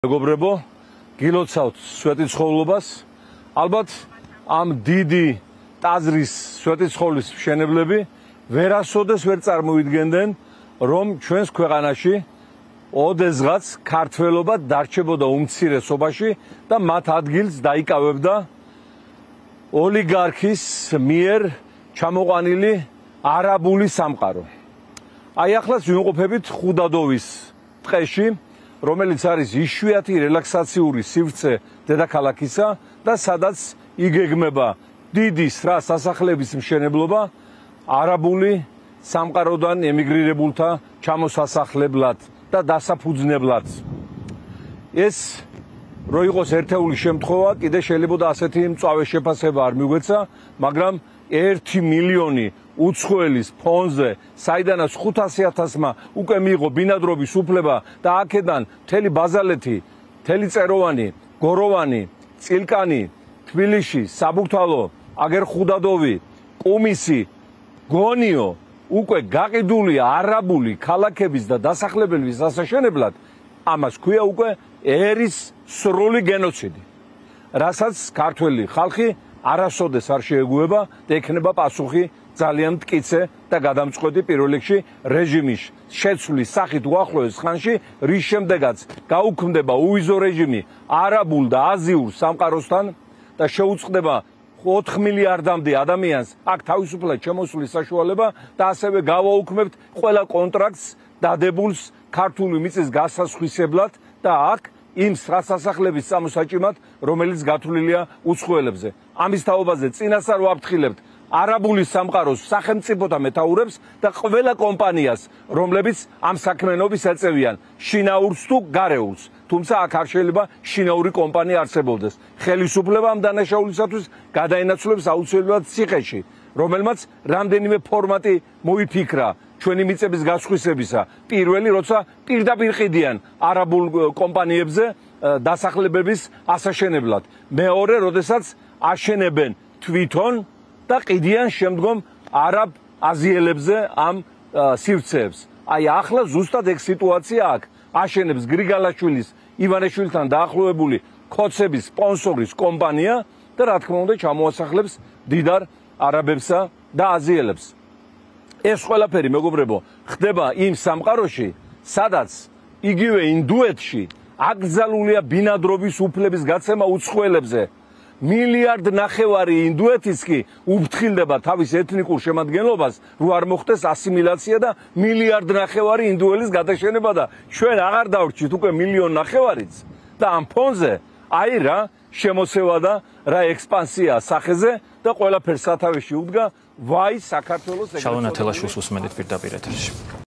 მეგობრებო, გილოცავთ სვეტიცხოვლობას. ალბათ ამ დიდი ტაძრის სვეტიცხოვლის მშენებლები ვერასოდეს ვერ წარმოიდგენდნენ, რომ ჩვენს ქვეყანაში ოდესღაც ქართველობა დარჩებოდა უმცირესობაში და მათ ადგილს დაიკავებდა ოლიგარქის მიერ ჩამოყვანილი არაბული სამყარო. აი ახლაც ვიმყოფებით ხუდადოვის ტყეში, რომელიც არის იშვიათი რელაქსაციური სივრცე დედაქალაქისა და სადაც იგეგმება დიდი სრა სასახლების მშენებლობა არაბული სამყაროდან ემიგრირებულთა ჩამოსასახლებლად და დასაფუძნებლად. ეს რო იყოს ერთეული შემთხვევა, კიდე შეიძლება ასეთი მწვავე შეფასება არ მიგვეცა, მაგრამ 1 მილიონი უცხოელის ფონზე, საიდანაც 500,000-მა უკვე მიიღო ბინადრობის უფლება და აქედან მთელი ბაზალეთი, მთელი წეროვანი, გოროვანი, წილკანი, თბილისში, საბურთალო, აგერ ხუდადოვი, ყუმისი, გონიო უკვე გაყიდულია არაბული ქალაქების და დასახლებების დასაშენებლად, ამას ქვია უკვე ერის სრული გენოციდი, რასაც ქართველი ხალხი არასოდეს არ შეეგუება და ექნება პასუხი ძალიან მტკიცე და გადამწყვეტი პირველ რიგში რეჟიმის შეცვლის სახით უახლოეს ხანში, რის შემდეგაც გაუქმდება უვიზო რეჟიმი არაბულ და აზიურ სამყაროსთან და შეუწყდება 4 მილიარდამდე ადამიანს აქ თავისუფლად შემოსვლის საშუალება და ასევე გავაუქმებთ ყველა კონტრაქტს დადებულს ქართული მიწის გასასხვისებლად და აქ იმ სასახლების სამოსაჭიმად, რომელიც გათვლილია უცხოელებზე. ამის თაობაზე წინასწარ ვაფრთხილებთ არაბული სამყაროს სახელმწიფოთა მეთაურებს და ყველა კომპანიას, რომლებიც ამ საქმიანობის ეწევიან შინაურს თუ გარეულს. თუმცა აქ არ შეიძლება შინაური კომპანია არსებობდეს. ხელისუფლება ამ დანაშაულისათვის გადაინაცვლებს აუცილებლად ციხეში, რომელმაც რამდენიმე ფორმატი მოიფიქრა ჩვენი მიწების გასხვისებისა. პირველი, როცა პირდაპირ ყიდიან არაბულ კომპანიებზე დასახლებების ასაშენებლად. მეორე, როდესაც აშენებენ თვითონ და ყიდიან შემდგომ არაბ აზიელებზე ამ სივრცეებს. აი ახლა ზუსტად ეგ სიტუაცია აქ. აშენებს გრიგალაშვილის ივანიშვილთან დაახლოებული ქოცების სპონსორის კომპანია და რა თქმა უნდა ჩამოასახლებს დიდარ არაბებსა და აზიელებს. ეს ყველაფერი, მეგობრებო, ხდება იმ სამყაროში, სადაც იგივე ინდუეთში აკრძალულია ბინადრობის უფლების გაცემა უცხოელებზე. 1,5 მილიარდი ინდუეთის კი უფრთხილდება თავის ეთნიკურ შემადგენლობას, რო არ მოხდეს ასიმილაცია და 1,5 მილიარდი ინდუელის გადაშენება და ჩვენ აღარ დავრჩით უკვე 1,5 მილიონიც და ამ ფონზე აი რა შემოსევა და რა ექსპანსია სახეზე და ყველაფერს სათავეში უდგა ვაი საქართველოს. შალვა ნათელაშვილს უსმენთ პირდაპირ ეთერში.